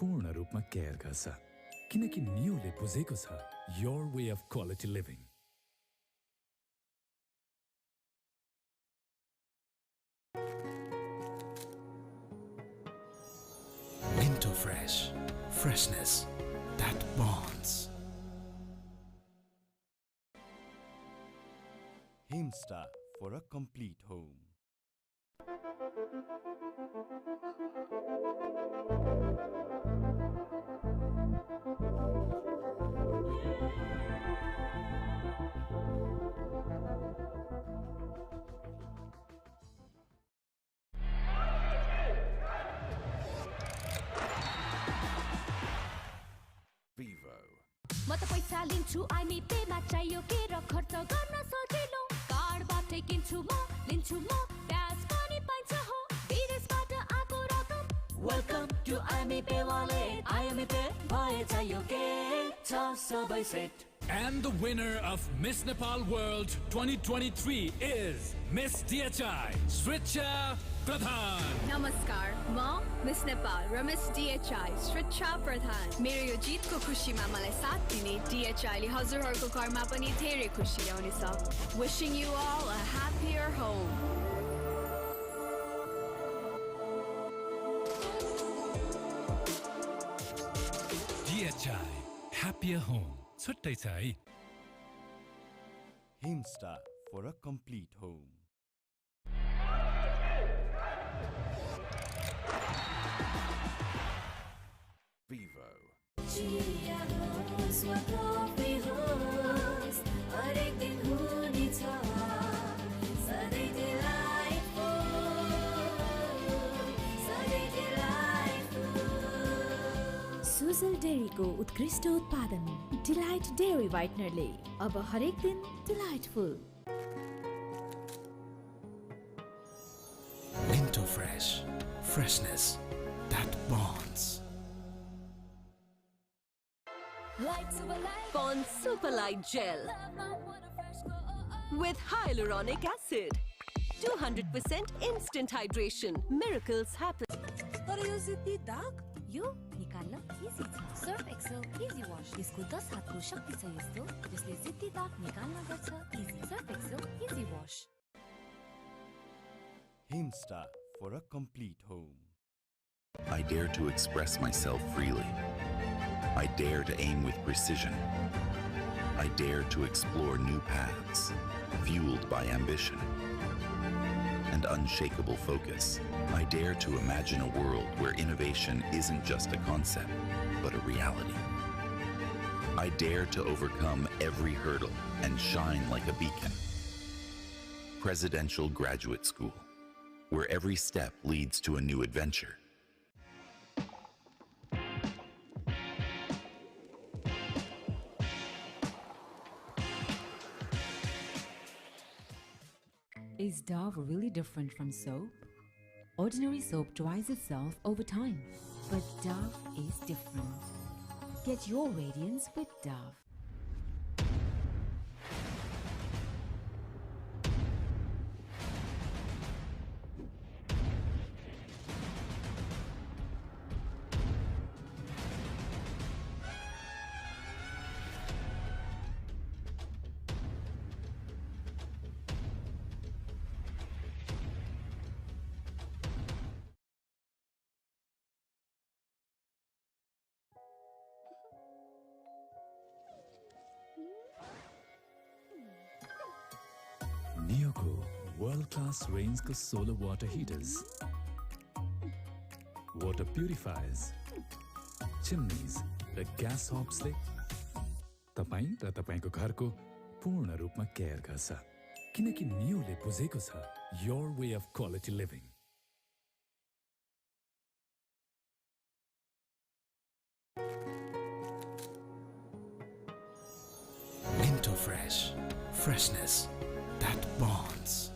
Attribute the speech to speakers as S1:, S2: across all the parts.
S1: पूर्ण रूपमा केयर गर्छ किनकि नियोले बुझेको छ your way of quality living.
S2: Winter Fresh. Freshness that bonds.
S3: Himsta for a complete home.
S4: म त पैसा लिन्छु आइमी पेमा चाहियो के र खर्च गर्न सजिलो कार्डबाटै किन्छु म लिन्छु म ब्याज पनि पाइन्छ हो विदेशबाट आएको रकम वेलकम टु आइमी पे वालेट आइमी पे भए चाहियो के छ सबै set.
S1: And the winner of Miss Nepal World 2023 is Miss DHI, Sricha Pradhan.
S5: नमस्कार, म मिस नेपाल र मिस DHI श्रिचा प्रधान. मेरो यो जितको खुसीमा मलाई साथ दिने DHI ले हजुरहरूको घरमा पनि धेरै खुसी ल्याउनेछ. Wishing you all a happier home.
S1: DHI, happier home. छुट्टै छ है.
S3: Himsta for a complete home. Vivo.
S6: Sujal डेयरीको उत्कृष्ट उत्पादन डिलाइट डेयरी व्हाइटनरले अब हरेक दिन delightful.
S2: Winter Fresh. Freshness that bonds.
S7: Pond Super Light Gel with hyaluronic acid. 200% instant hydration. Miracles happen.
S4: तर यो सिद्धि दाग यो निकाल्न इजी छ. Surf Excel easy wash. यसको 10 हातको शक्ति छ यस्तो जसले सिद्धि दाग निकाल्न गर्छ easy. Surf Excel easy wash.
S3: Himsta for a complete home.
S8: I dare to express myself freely. I dare to aim with precision. I dare to explore new paths, fueled by ambition and unshakable focus. I dare to imagine a world where innovation isn't just a concept, but a reality. I dare to overcome every hurdle and shine like a beacon. Presidential Graduate School, where every step leads to a new adventure.
S9: Is Dove really different from soap? Ordinary soap dries itself over time, but Dove is different. Get your radiance with Dove.
S1: Neoको world-class range solar water heaters, water purifiers, chimneys र gas hobs ले तपाईं र तपाईंको घरको पूर्ण रूपमा care गर्छ किनकि नियोले बुझेको छ your way of quality living.
S2: Winter Fresh. Freshness that bonds.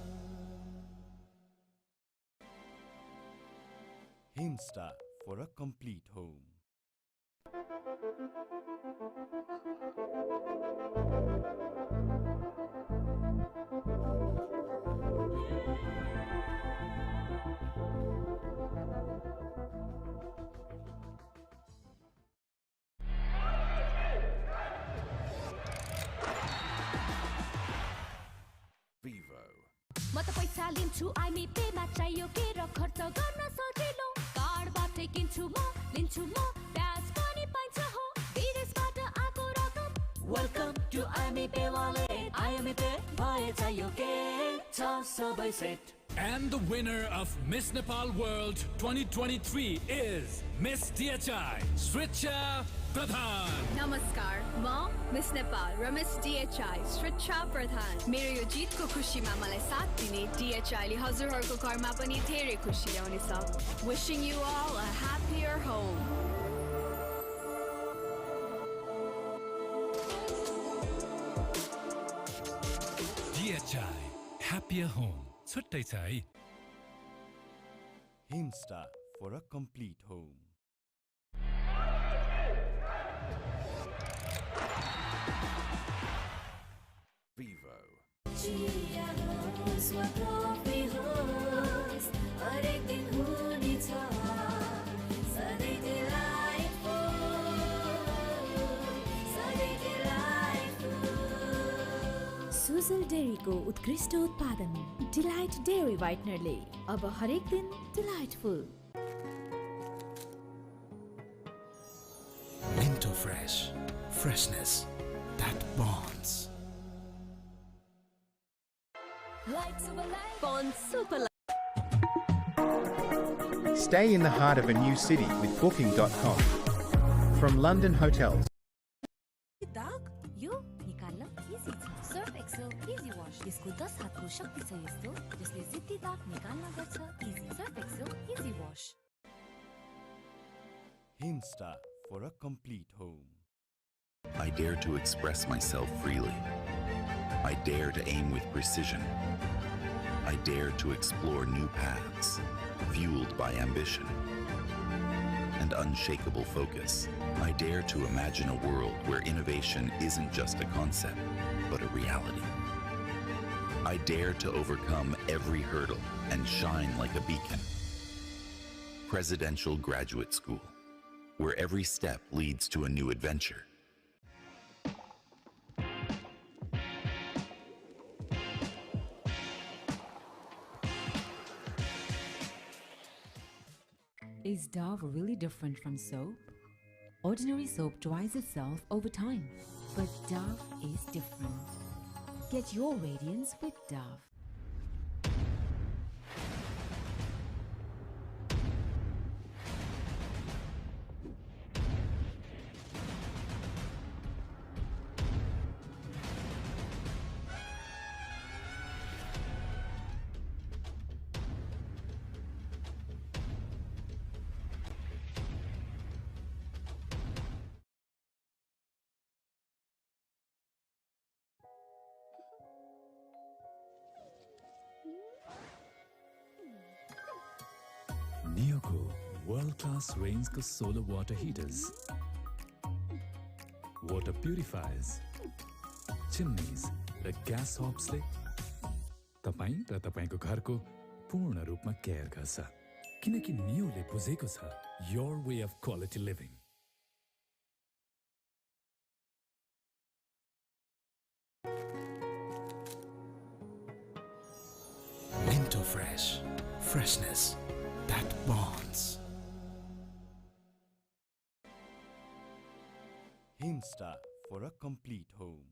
S3: Himsta for a complete home.
S4: सालिन्छु आइमी पेमा चाहियो के र खर्च गर्न सजिलो कार्डबाटै किन्छु म लिन्छु म ब्याज पनि पाइन्छ हो विदेशबाट आएको रकम
S10: Welcome to IME Pay Wallet. IME Pay भए चाहियो के छ सबै set.
S2: And the winner of Miss Nepal World 2023 is Miss DHI, Sricha Pradhan.
S5: नमस्कार, म मिस नेपाल र मिस DHI श्रिच्छा प्रधान. मेरो यो जितको खुसीमा मलाई साथ दिने DHI ले हजुरहरूको घरमा पनि धेरै खुसी ल्याउनेछ. Wishing you all a happier home.
S2: DHI, happier home. छुट्टै छ है.
S3: Himstar for a complete home. Vivo.
S6: Sujal डेरीको उत्कृष्ट उत्पादन डिलाइट डेरी व्हाइटनरले अब हरेक दिन delightful.
S2: Winter fresh, freshness that bonds.
S7: Bond Super Light.
S11: Stay in the heart of a new city with Booking.com. From London hotels.
S12: यो निकाल्न इजी छ. Surf Excel easy wash. यसको 10 हातको शक्ति छ यस्तो जसले जिद्दी दाग निकाल्न गर्छ easy. Surf Excel easy wash.
S3: Himstar for a complete home.
S8: I dare to express myself freely. I dare to aim with precision. I dare to explore new paths, fueled by ambition and unshakable focus. I dare to imagine a world where innovation isn't just a concept, but a reality. I dare to overcome every hurdle and shine like a beacon. Presidential Graduate School, where every step leads to a new adventure.
S9: Is Dove really different from soap? Ordinary soap dries itself over time, but Dove is different. Get your radiance with Dove.
S1: Neoco world-class range solar water heaters, water purifiers, chimneys र gas hobs ले तपाई र तपाईको घरको पूर्ण रूपमा care गर्छ किनकि नियोले बुझेको छ your way of quality living.
S2: Winter fresh, freshness that bonds.
S3: Himstar for a complete home.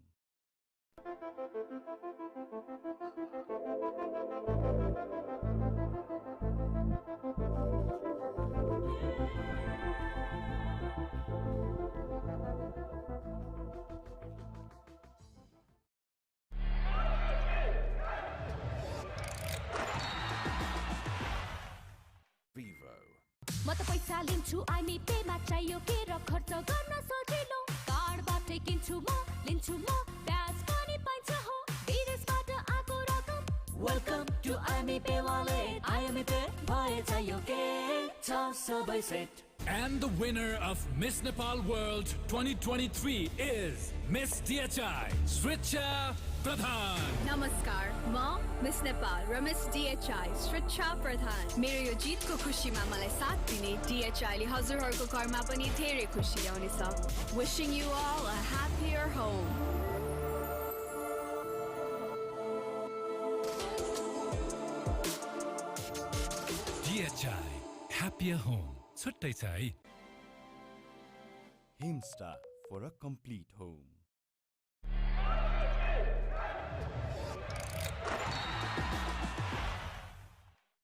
S3: Vivo.
S4: म त पैसा लिन्छु आइमी पेमा चाहियो के र खर्च गर्न सजिलो कार्डबाटै किन्छु म लिन्छु म ब्याज पनि पाइन्छ हो विदेशबाट आएको रकम
S10: Welcome to IME Pay Wallet. IME Pay भए चाहियो के छ सबै set.
S2: And the winner of Miss Nepal World 2023 is Miss DHI, Sricha Pradhan.
S5: नमस्कार, म मिस नेपाल र मिस DHI श्रिच्छा प्रधान. मेरो यो जितको खुसीमा मलाई साथ दिने DHI ले हजुरहरूको घरमा पनि धेरै खुसी ल्याउनेछ. Wishing you all a happier home.
S2: DHI, happier home. छुट्टै छ है
S3: Himsta for a complete home.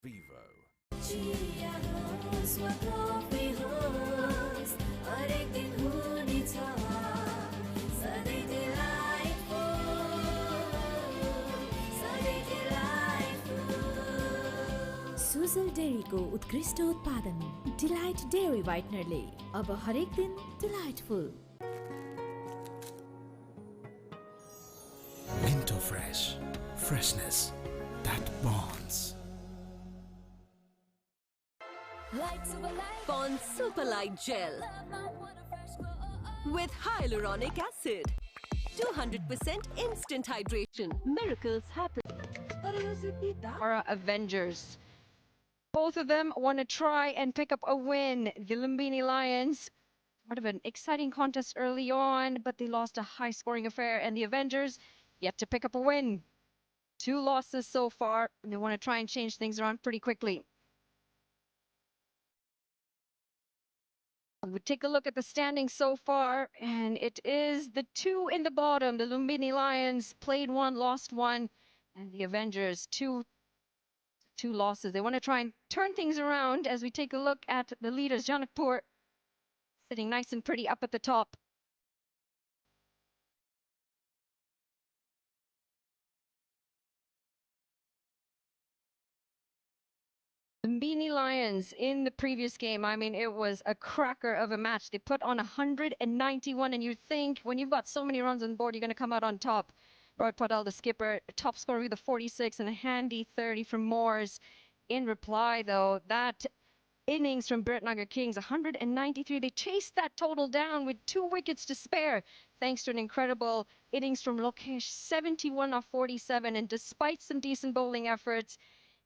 S3: Vivo.
S6: Sujal डेरीको उत्कृष्ट उत्पादन डिलाइट डेरी व्हाइटनरले अब हरेक दिन delightful
S2: Winter Fresh, freshness that bonds.
S7: Pond Super Light Gel with hyaluronic acid. 200% instant hydration. Miracles happen.
S13: Pokhara Avengers. Both of them want to try and pick up a win. The Lumbini Lions, part of an exciting contest early on, but they lost a high-scoring affair. And the Avengers, yet to pick up a win. 2 losses so far, and they want to try and change things around pretty quickly. We take a look at the standings so far, and it is the 2 in the bottom. The Lumbini Lions played 1, lost 1, and the Avengers, two losses. They want to try and turn things around as we take a look at the leaders. Janakpur sitting nice and pretty up at the top. Lumbini Lions in the previous game, I mean, it was a cracker of a match. They put on 191, and you think when you've got so many runs on board, you're going to come out on top. Roy Patel, the skipper, top scorer with a 46 and a handy 30 from Moores. In reply, though, that innings from Biratnagar Kings, 193. They chased that total down with 2 wickets to spare, thanks to an incredible innings from Lokesh, 71 off 47. And despite some decent bowling efforts,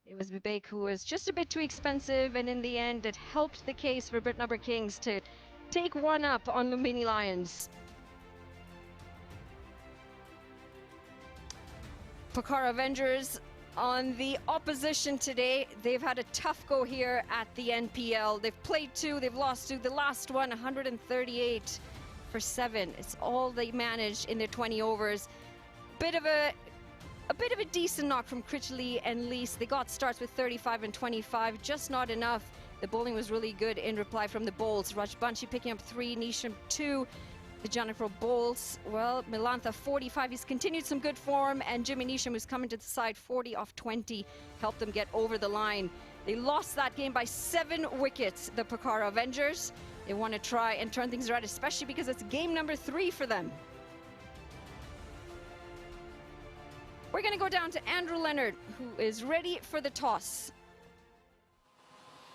S13: it was Vivek who was just a bit too expensive, and in the end, it helped the case for Biratnagar Kings to take 1 up on Lumbini Lions. Pokhara Avengers on the opposition today. They've had a tough go here at the NPL. They've played 2, they've lost 2. The last one, 138 for 7. It's all they managed in their 20 overs. Bit of a decent knock from Critchley and Lease. They got starts with 35 and 25, just not enough. The bowling was really good in reply from the bowls. Rajbanshi picking up 3, Nisham 2. The Janakpur bowls, well, Milantha 45. He's continued some good form, and Jimmy Nisham, who's coming to the side, 40 off 20, helped them get over the line. They lost that game by 7 wickets, the Pokhara Avengers. They want to try and turn things around, especially because it's game number 3 for them. We're going to go down to Andrew Leonard, who is ready for the toss.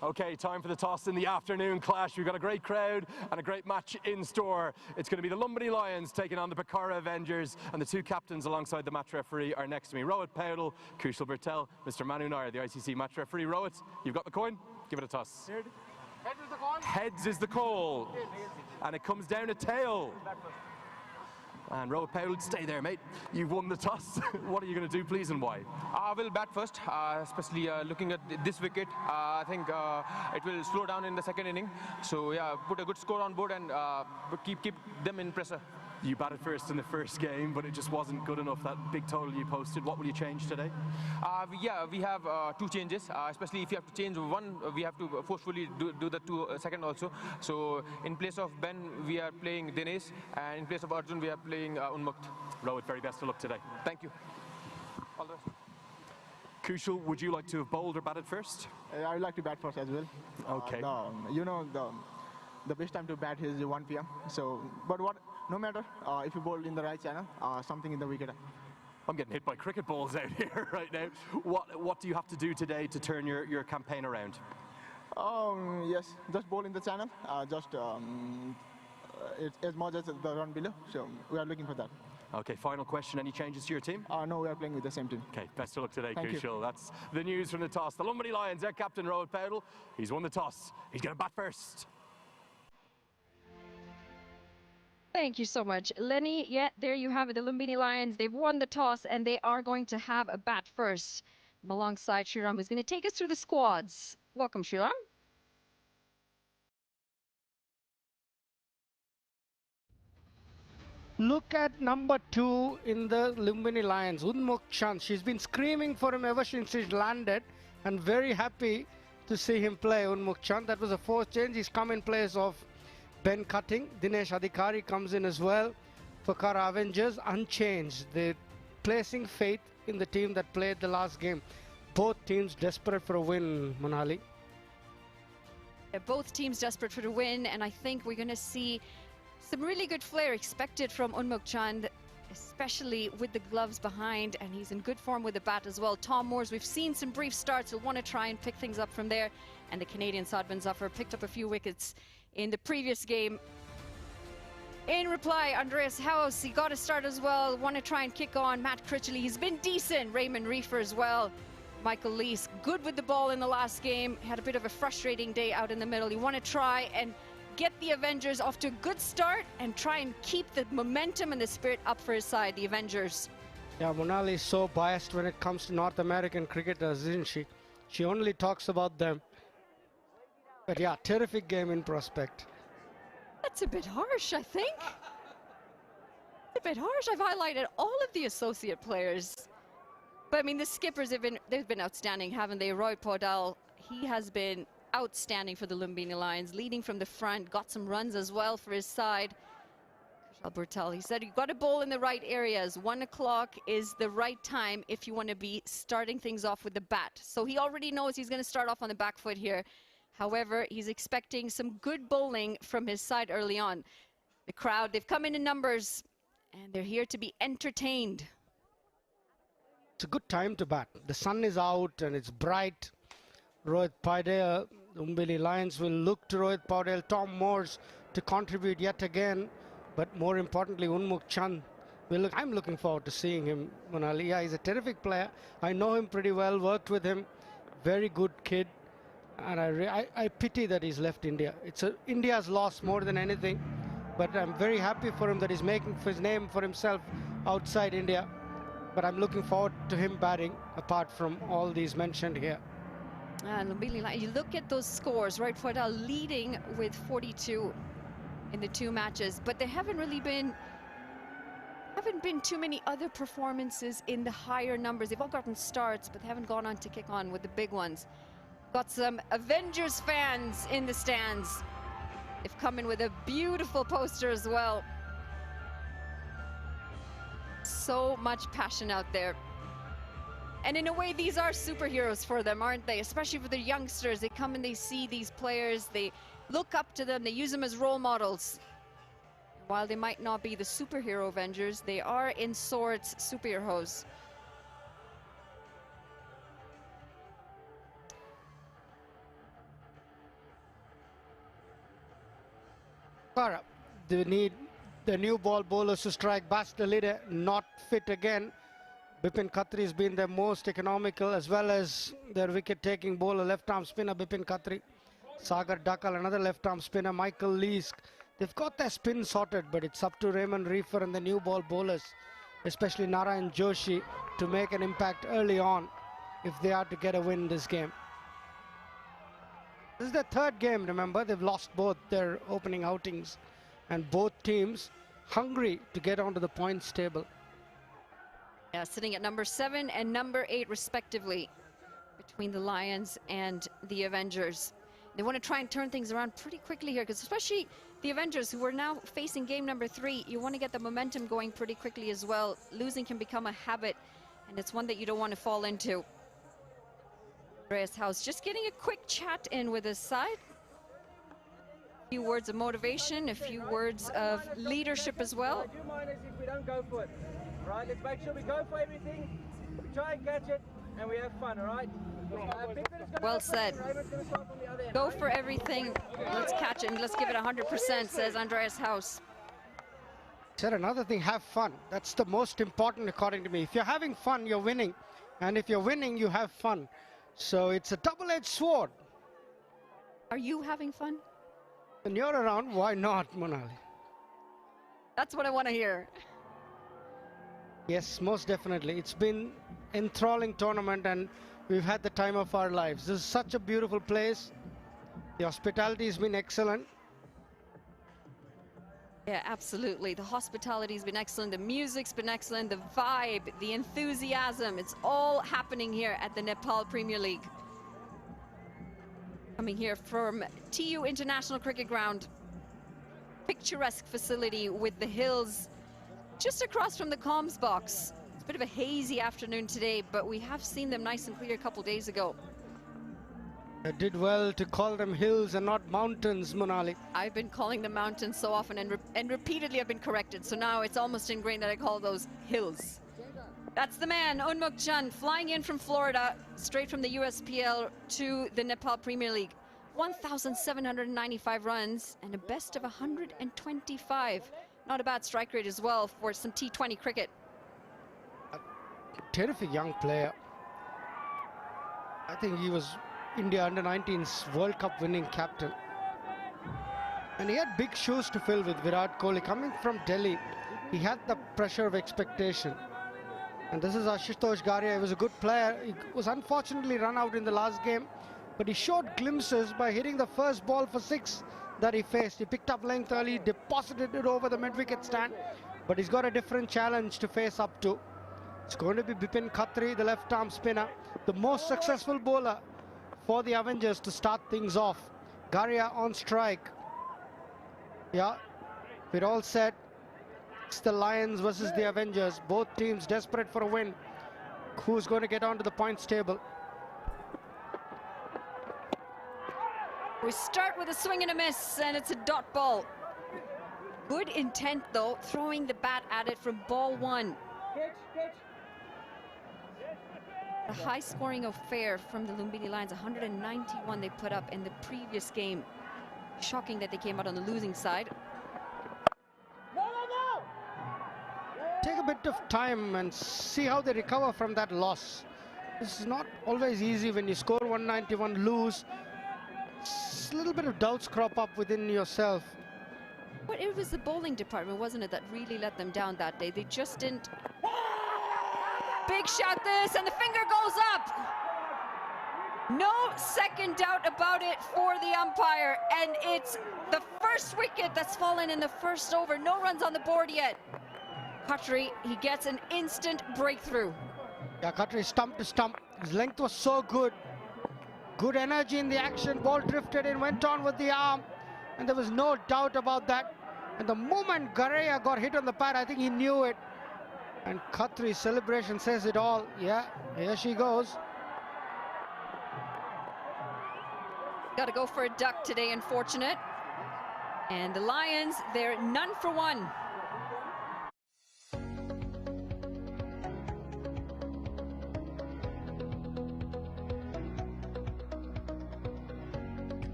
S14: Okay, time for the toss in the afternoon clash. We've got a great crowd and a great match in store. It's going to be the Lumbini Lions taking on the Pokhara Avengers, and the 2 captains alongside the match referee are next to me. Rohit Paudel, Kushal Bertel, Mr. Manu Nair, the ICC match referee. Rohit, you've got the coin? Give it a toss.
S15: Heads is the call.
S14: Heads is the call. And it comes down to tail. And Rohit Paudel, stay there, mate. You've won the toss. What are you going to do, please, and why?
S15: I will bat first, especially looking at this wicket. I think it will slow down in the second inning. So, yeah, put a good score on board and keep them in pressure.
S14: You batted first in the first game, but it just wasn't good enough, that big total you posted. What will you change today?
S15: Yeah, we have 2 changes, especially if you have to change one, we have to forcefully do the 2 second also. So in place of Ben, we are playing Dinesh, and in place of Arjun, we are playing Unmukt.
S14: Rohit, very best of luck today.
S15: Thank you. All the best.
S14: Kushal, would you like to have bowled or batted first?
S16: I would like to bat first as well.
S14: Okay.
S16: The best time to bat is 1 p.m. So, but no matter if you bowl in the right channel, something in the wicket.
S14: I'm getting hit by cricket balls out here right now. What do you have to do today to turn your campaign around?
S16: Yes, just bowl in the channel. It's as much as the run below. So we are looking for that.
S14: Okay, final question. Any changes to your team?
S16: No, we are playing with the same team.
S14: Okay, best of luck today,
S16: Thank
S14: Kushal.
S16: you.
S14: That's the news from the toss. The Lumbini Lions, their captain, Rohit Paudel. He's won the toss. He's going to bat first.
S13: Thank you so much, Lenny. Yeah, there you have it. The Lumbini Lions, they've won the toss, and they are going to have a bat first. Alongside Shriram, who's going to take us through the squads. Welcome, Sheila.
S17: Look at number 2 in the Lumbini Lions, Unmuk Chand. She's been screaming for him ever since he's landed, and very happy to see him play, Unmuk Chand. That was a forced change. He's come in place of Ben Cutting. Dinesh Adhikari comes in as well. Pokhara Avengers unchanged. They're placing faith in the team that played the last game. Both teams desperate for a win, Monali.
S13: Yeah, both teams desperate for the win, and I think we're going to see some really good flair expected from Unmuk Chand, especially with the gloves behind, and he's in good form with the bat as well. Tom Moores, we've seen some brief starts. He'll want to try and pick things up from there, and the Canadian Sadman Zafar picked up a few wickets in the previous game. In reply, Andreas House, he got a start as well. Want to try and kick on. Matt Critchley, he's been decent. Raymond Reefer as well. Michael Lees, good with the ball in the last game. Had a bit of a frustrating day out in the middle. You want to try and get the Avengers off to a good start and try and keep the momentum and the spirit up for his side, the Avengers.
S17: Yeah, Monali is so biased when it comes to North American cricketers, isn't she? She only talks about them. But yeah, terrific game in prospect.
S13: That's a bit harsh, I think. A bit harsh. I've highlighted all of the associate players. But I mean, the skippers they've been outstanding, haven't they? Roy Podal, he has been outstanding for the Lumbini Lions, leading from the front, got some runs as well for his side. Kushal Burtel, he said, you've got to bowl in the right areas. 1 o'clock is the right time if you want to be starting things off with the bat. So he already knows he's going to start off on the back foot here. However, he's expecting some good bowling from his side early on. The crowd, they've come in numbers, and they're here to be entertained.
S17: It's a good time to bat. The sun is out and it's bright. Rohit Paidel, the Lumbini Lions will look to Rohit Paidel, Tom Moores to contribute yet again. But more importantly, Unmuk Chand. I'm looking forward to seeing him, Monali. Yeah, he's a terrific player. I know him pretty well, worked with him. Very good kid. And I pity that he's left India. India's lost more than anything. But I'm very happy for him that he's making his name for himself outside India. But I'm looking forward to him batting, apart from all these mentioned here.
S13: Lumbini, you look at those scores, right? Podal leading with 42 in the 2 matches, but there haven't been too many other performances in the higher numbers. They've all gotten starts, but they haven't gone on to kick on with the big ones. Got some Avengers fans in the stands. They've come in with a beautiful poster as well. So much passion out there. And in a way, these are superheroes for them, aren't they? Especially for the youngsters. They come and they see these players. They look up to them. They use them as role models. While they might not be the superhero Avengers, they are in sorts superheroes.
S17: They need the new ball bowlers to strike. Basta leader not fit again. Bipin Khatri has been their most economical, as well as their wicket-taking bowler, left-arm spinner Bipin Khatri. Sagar Dakal, another left-arm spinner, Michael Lees. They've got their spin sorted, but it's up to Raymond Reefer and the new ball bowlers, especially Narayan Joshi, to make an impact early on if they are to get a win in this game. This is their 3rd game, remember. They've lost both their opening outings, and both teams hungry to get onto the points table.
S13: Yeah, sitting at number 7 and number 8 respectively between the Lions and the Avengers. They want to try and turn things around pretty quickly here, because especially the Avengers, who are now facing game number 3, you want to get the momentum going pretty quickly as well. Losing can become a habit, and it's one that you don't want to fall into. Andreas House just getting a quick chat in with his side. A few words of motivation, a few words of leadership as well.
S18: Do you mind if we don't go for it? All right, let's make sure we go for everything, we try and catch it, and we have fun, all right?
S13: Well said. Go for everything, let's catch it, and let's give it 100%, says Andreas House.
S17: Said another thing, have fun. That's the most important according to me. If you're having fun, you're winning. And if you're winning, you have fun. So it's a double-edged sword.
S13: Are you having fun?
S17: When you're around, why not, Monali?
S13: That's what I want to hear.
S17: Yes, most definitely. It's been enthralling tournament, and we've had the time of our lives. This is such a beautiful place. The hospitality has been excellent.
S13: Yeah, absolutely. The hospitality's been excellent, the music's been excellent, the vibe, the enthusiasm, it's all happening here at the Nepal Premier League. Coming here from TU International Cricket Ground, picturesque facility with the hills just across from the comms box. It's a bit of a hazy afternoon today, but we have seen them nice and clear a couple days ago.
S17: I did well to call them hills and not mountains, Monali.
S13: I've been calling them mountains so often and repeatedly I've been corrected, so now it's almost ingrained that I call those hills. That's the man, Unmuk Chand, flying in from Florida, straight from the USPL to the Nepal Premier League. 1,795 runs and a best of 125. Not a bad strike rate as well for some T20 cricket.
S17: A terrific young player. I think he was India Under-19's World Cup winning captain. And he had big shoes to fill with Virat Kohli. Coming from Delhi, he had the pressure of expectation. And this is Ashutosh Garia. He was a good player. He was unfortunately run out in the last game, but he showed glimpses by hitting the first ball for 6 that he faced. He picked up length early, deposited it over the mid-wicket stand, but he's got a different challenge to face up to. It's going to be Bipin Khatri, the left-arm spinner, the most successful bowler for the Avengers to start things off. Garia on strike. Yeah, we're all set. It's the Lions versus the Avengers. Both teams desperate for a win. Who's going to get onto the points table?
S13: We start with a swing and a miss, and it's a dot ball. Good intent, though, throwing the bat at it from ball 1. A high-scoring affair from the Lumbini Lions, 191 they put up in the previous game. Shocking that they came out on the losing side.
S17: Take a bit of time and see how they recover from that loss. This is not always easy when you score 191, lose. A little bit of doubts crop up within yourself.
S13: But it was the bowling department, wasn't it, that really let them down that day? They just didn't. Big shot this, and the finger goes up. No second doubt about it for the umpire, and it's the first wicket that's fallen in the first over. No runs on the board yet. Khatri, he gets an instant breakthrough.
S17: Yeah, Khatri stump to stump. His length was so good. Good energy in the action. Ball drifted in, went on with the arm, and there was no doubt about that. And the moment Garia got hit on the pad, I think he knew it. And Khatri's celebration says it all. Yeah, here she goes.
S13: Got to go for a duck today, unfortunate. And the Lions, they're none for one.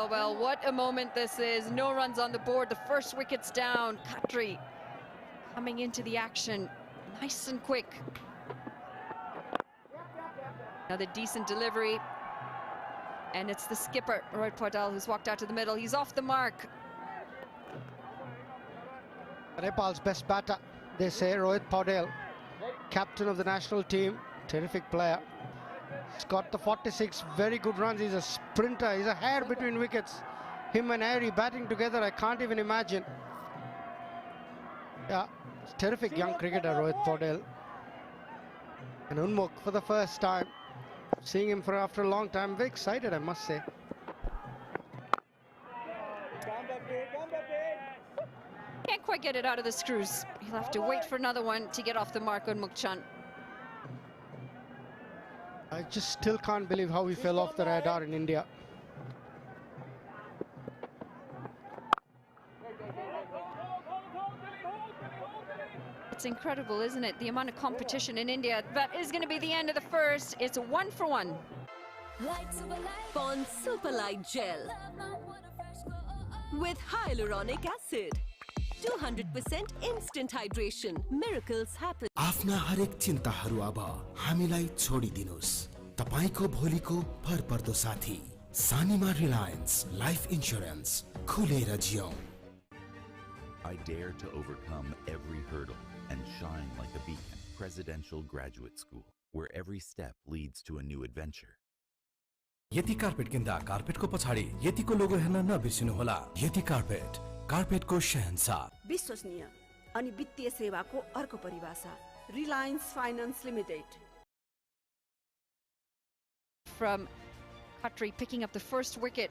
S13: Well, what a moment this is. No runs on the board. The first wicket's down. Khatri coming into the action nice and quick. Another decent delivery. And it's the skipper, Rohit Paudel, who's walked out to the middle. He's off the mark.
S17: Nepal's best batter, they say, Rohit Paudel, captain of the national team, terrific player. He's got the 46 very good runs. He's a sprinter. He's a hair between wickets. Him and Harry batting together, I can't even imagine. Yeah, terrific young cricketer, Rohit Paudel. And Unmuk for the first time. Seeing him after a long time. Very excited, I must say.
S13: Can't quite get it out of the screws. He'll have to wait for another one to get off the mark on Unmuk Chand.
S17: I just still can't believe how he fell off the radar in India.
S13: It's incredible, isn't it? The amount of competition in India. That is going to be the end of the first. It's a 1 for 1.
S7: Pond Super Light Gel with hyaluronic acid. 200% instant hydration. Miracles happen.
S19: आफ्ना हरेक चिन्ताहरू अब हामीलाई छोडिदिनुस्। तपाईको भोलिको भरपर्दो साथी सानीमा Reliance life insurance खुलेर जियौं।
S8: I dare to overcome every hurdle and shine like a beacon. Presidential Graduate School, where every step leads to a new adventure.
S20: यति कार्पेट किन्दा कार्पेटको पछाडि यतिको लोगो हेर्न नबिर्सिनु होला। यति कार्पेटको शहंशाह।
S21: विश्वसनीय अनि वित्तीय सेवाको अर्को परिभाषा Reliance finance limited.
S13: From Khatri picking up the first wicket.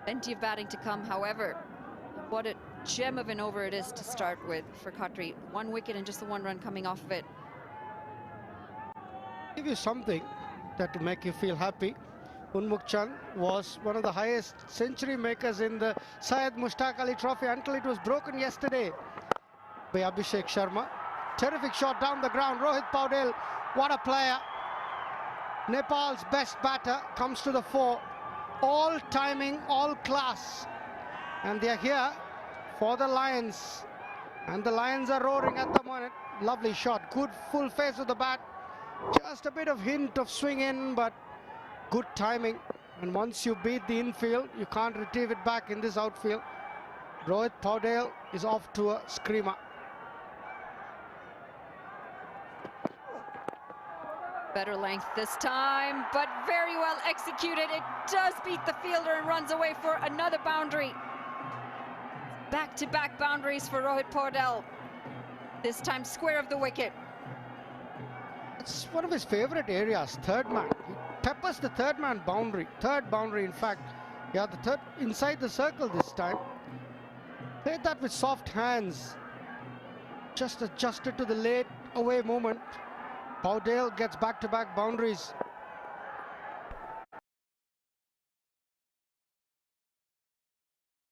S13: Plenty of batting to come, however. What a gem of an over it is to start with for Khatri. 1 wicket and just the 1 run coming off of it.
S17: Give you something that to make you feel happy. Unmukt Chand was one of the highest century makers in the Syed Mushtaq Ali Trophy until it was broken yesterday by Abhishek Sharma. Terrific shot down the ground. Rohit Paudel, what a player. Nepal's best batter comes to the fore. All timing, all class. And they're here for the Lions. And the Lions are roaring at the moment. Lovely shot. Good full face of the bat. Just a bit of hint of swing in, but good timing. And once you beat the infield, you can't retrieve it back in this outfield. Rohit Paudel is off to a screamer.
S13: Better length this time, but very well executed. It does beat the fielder and runs away for another boundary. Back-to-back boundaries for Rohit Paudel. This time square of the wicket.
S17: It's one of his favorite areas, third man. He peppers the third man boundary. Third boundary, in fact. Yeah, the third inside the circle this time. Played that with soft hands. Just adjusted to the late away movement. Paudel gets back-to-back boundaries.